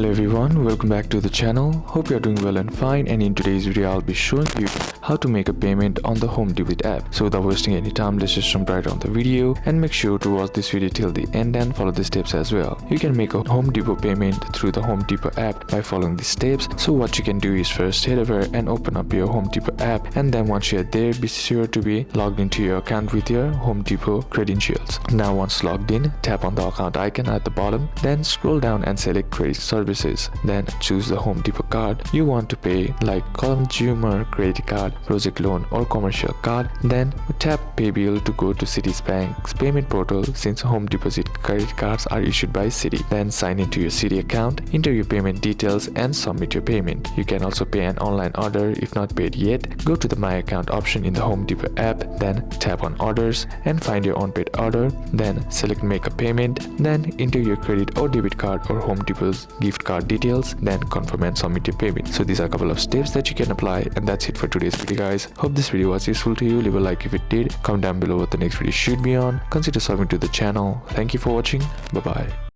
Hello everyone, welcome back to the channel. Hope you are doing well and fine, and in today's video I'll be showing you how to make a payment on the Home Depot app. So without wasting any time, let's just jump right on the video and make sure to watch this video till the end and follow the steps as well. You can make a Home Depot payment through the Home Depot app by following the steps. So what you can do is first head over and open up your Home Depot app, and then once you're there, be sure to be logged into your account with your Home Depot credentials. Now once logged in, tap on the account icon at the bottom, then scroll down and select credit services. Then choose the Home Depot card you want to pay, like consumer credit card, project loan or commercial card. Then tap pay bill to go to Citibank's payment portal, since Home Deposit credit cards are issued by Citi. Then sign into your Citi account, enter your payment details and submit your payment. You can also pay an online order if not paid yet. Go to the My Account option in the Home Depot app, then tap on orders and find your unpaid order. Then select make a payment, then enter your credit or debit card or Home Depot's gift card details, then confirm and submit your payment. So these are a couple of steps that you can apply, and that's it for today's video guys. Hope this video was useful to you. Leave a like if it did, comment down below what the next video should be on, consider subscribing to the channel. Thank you for watching. Bye bye.